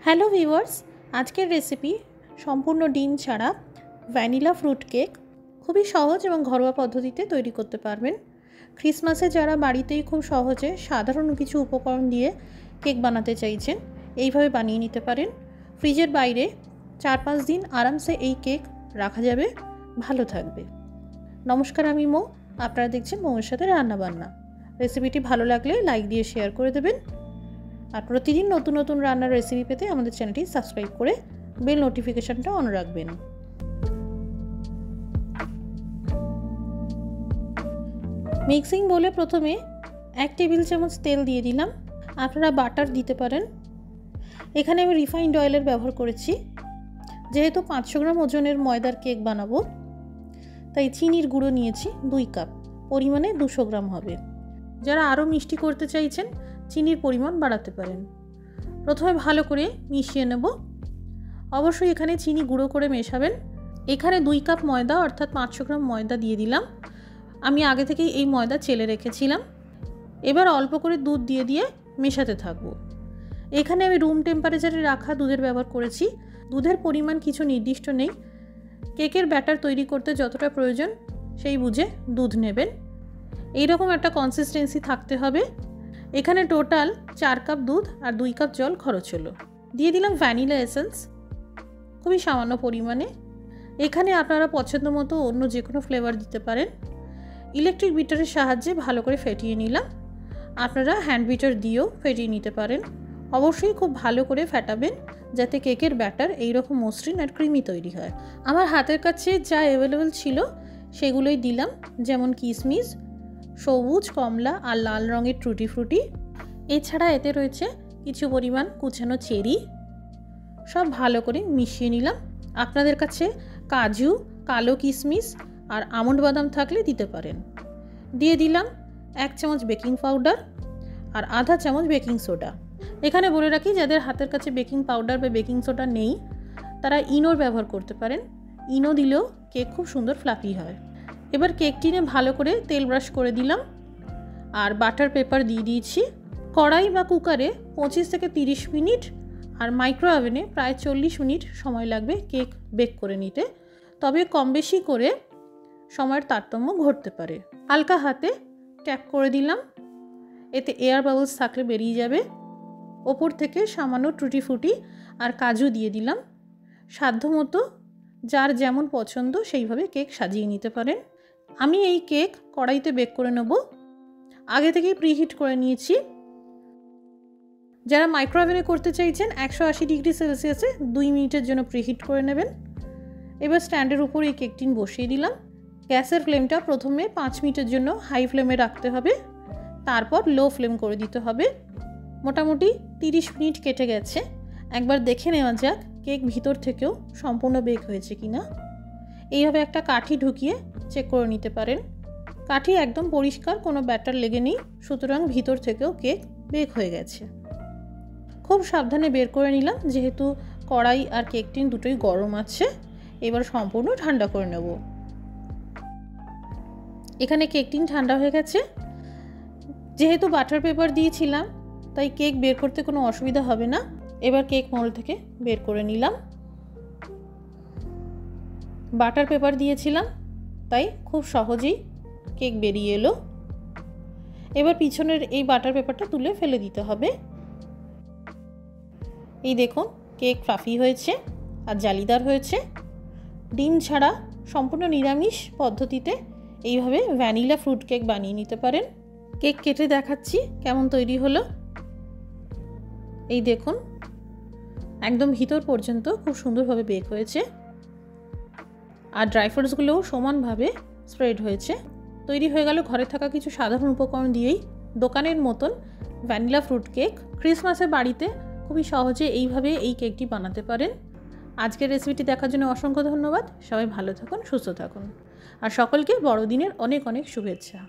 Hello viewers, আজকের recipe সম্পূর্ণ ডিম ছাড়া ভ্যানিলা ফ্রুট কেক। খুবই সহজ এবং ঘরোয়া পদ্ধতিতে তৈরি করতে পারবেন। ক্রিসমাসে যারা বাড়িতেই খুব সহজে সাধারণ কিছু উপকরণ দিয়ে কেক বানাতে চাইছেন, এইভাবে বানিয়ে নিতে পারেন। ফ্রিজের বাইরে 4-5 দিন আরামসে এই কেক রাখা যাবে, ভালো থাকবে। নমস্কার, আমি মৌ, আপনারা দেখছেন মৌয়ের সাথে রান্নাবান্না। রেসিপিটি ভালো লাগলে লাইক দিয়ে শেয়ার করে দেবেন। আর প্রতিদিন নতুন নতুন রান্নার রেসিপি পেতে আমাদের চ্যানেলটি সাবস্ক্রাইব করে বেল নোটিফিকেশনটা অন রাখবেন। মিক্সিং বলে প্রথমে 1 টেবিল চামচ তেল দিয়ে দিলাম। আপনারা বাটার দিতে পারেন। এখানে আমি রিফাইন্ড অয়েলের ব্যবহার করেছি। যেহেতু 500 গ্রাম ওজনের ময়দার কেক বানাবো, তাই চিনির গুঁড়ো নিয়েছি 2 কাপ, পরিমাণে 200 গ্রাম হবে। যারা আরও মিষ্টি করতে চাইছেন চিনির পরিমাণ বাড়াতে পারেন। প্রথমে ভালো করে মিশিয়ে নেব। অবশ্যই এখানে চিনি গুঁড়ো করে মেশাবেন। এখানে 2 কাপ ময়দা অর্থাৎ 500 গ্রাম ময়দা দিয়ে দিলাম। আমি আগে থেকেই এই ময়দা চেলে রেখেছিলাম। এবার অল্প করে দুধ দিয়ে দিয়ে মেশাতে থাকবো। এখানে আমি রুম টেম্পারেচারে রাখা দুধের ব্যবহার করেছি। দুধের পরিমাণ কিছু নির্দিষ্ট নেই, কেকের ব্যাটার তৈরি করতে যতটা প্রয়োজন সেই বুঝে দুধ নেবেন। এইরকম একটা কনসিস্টেন্সি থাকতে হবে। এখানে টোটাল 4 কাপ দুধ আর 2 কাপ জল খরচ হলো। দিয়ে দিলাম ভ্যানিলা এসেন্স, খুবই সামান্য পরিমাণে। এখানে আপনারা পছন্দ মতো অন্য যে কোনো ফ্লেভার দিতে পারেন। ইলেকট্রিক বিটারের সাহায্যে ভালো করে ফেটিয়ে নিলাম। আপনারা হ্যান্ড বিটার দিয়েও ফেটিয়ে নিতে পারেন। অবশ্যই খুব ভালো করে ফেটাবেন যাতে কেকের ব্যাটার এইরকম মসৃণ আর ক্রিমি তৈরি হয়। আমার হাতের কাছে যা অ্যাভেলেবেল ছিল সেগুলোই দিলাম, যেমন কিশমিশ, সবুজ, কমলা আর লাল রঙের টুটি ফ্রুটি। এছাড়া এতে রয়েছে কিছু পরিমাণ কুচানো চেরি। সব ভালো করে মিশিয়ে নিলাম। আপনাদের কাছে কাজু, কালো কিশমিশ আর আমন্ড বাদাম থাকলে দিতে পারেন। দিয়ে দিলাম 1 চামচ বেকিং পাউডার আর আধা চামচ বেকিং সোডা। এখানে বলে রাখি, যাদের হাতের কাছে বেকিং পাউডার বা বেকিং সোডা নেই তারা ইনোর ব্যবহার করতে পারেন। ইনো দিলেও কেক খুব সুন্দর ফ্লাফি হয়। এবার কেক টিনে ভালো করে তেল ব্রাশ করে দিলাম আর বাটার পেপার দিয়ে দিয়েছি। কড়াই বা কুকারে 25 থেকে 30 মিনিট আর মাইক্রো ওভেনে প্রায় 40 মিনিট সময় লাগবে কেক বেক করে নিতে। তবে কম বেশি করে সময়ের তারতম্য ঘটতে পারে। হালকা হাতে ট্যাপ করে দিলাম, এতে এয়ার বাবলস থাকলে বেরিয়ে যাবে। ওপর থেকে সামান্য টুটি ফ্রুটি আর কাজু দিয়ে দিলাম। সাধ্যমতো যার যেমন পছন্দ সেইভাবে কেক সাজিয়ে নিতে পারেন। আমি এই কেক কড়াইতে বেক করে নেব। আগে থেকেই প্রিহিট করে নিয়েছি। যারা মাইক্রো ওভেনে করতে চাইছেন 180 ডিগ্রি সেলসিয়াসে 2 মিনিটের জন্য প্রিহিট করে নেবেন। এবার স্ট্যান্ডের উপর এই কেক টিন বসিয়ে দিলাম। গ্যাসের ফ্লেমটা প্রথমে 5 মিনিটের জন্য হাই ফ্লেমে রাখতে হবে, তারপর লো ফ্লেম করে দিতে হবে। মোটামুটি 30 মিনিট কেটে গেছে। একবার দেখে নেওয়া যাক কেক ভিতর থেকেও সম্পূর্ণ বেক হয়েছে কিনা। এইভাবে একটা কাঠি ঢুকিয়ে চেক করে নিতে পারেন। কাঠি একদম পরিষ্কার, কোনো ব্যাটার লেগে নেই, সুতরাং ভিতর থেকেও কেক বেক হয়ে গেছে। খুব সাবধানে বের করে নিলাম, যেহেতু কড়াই আর কেক টিন দুটোই গরম আছে। এবার সম্পূর্ণ ঠান্ডা করে নেব। এখানে কেক টিন ঠান্ডা হয়ে গেছে। যেহেতু বাটার পেপার দিয়েছিলাম তাই কেক বের করতে কোনো অসুবিধা হবে না। এবার কেক মোল্ড থেকে বের করে নিলাম। বাটার পেপার দিয়েছিলাম তাই খুব সহজেই কেক বেরিয়ে এলো। এবার পিছনের এই বাটার পেপারটা তুলে ফেলে দিতে হবে। এই দেখুন, কেক ফ্লাফি হয়েছে আর জালিদার হয়েছে। ডিম ছাড়া সম্পূর্ণ নিরামিষ পদ্ধতিতে এইভাবে ভ্যানিলা ফ্রুট কেক বানিয়ে নিতে পারেন। কেক কেটে দেখাচ্ছি কেমন তৈরি হলো। এই দেখুন, একদম ভিতর পর্যন্ত খুব সুন্দরভাবে বেক হয়েছে আর ড্রাই ফ্রুটসগুলোও সমানভাবে স্প্রেড হয়েছে। তৈরি হয়ে গেল ঘরে থাকা কিছু সাধারণ উপকরণ দিয়েই দোকানের মতন ভ্যানিলা ফ্রুট কেক। ক্রিসমাসে বাড়িতে খুবই সহজে এইভাবে এই কেকটি বানাতে পারেন। আজকের রেসিপিটি দেখার জন্য অসংখ্য ধন্যবাদ। সবাই ভালো থাকুন, সুস্থ থাকুন আর সকলকে বড়দিনের অনেক অনেক শুভেচ্ছা।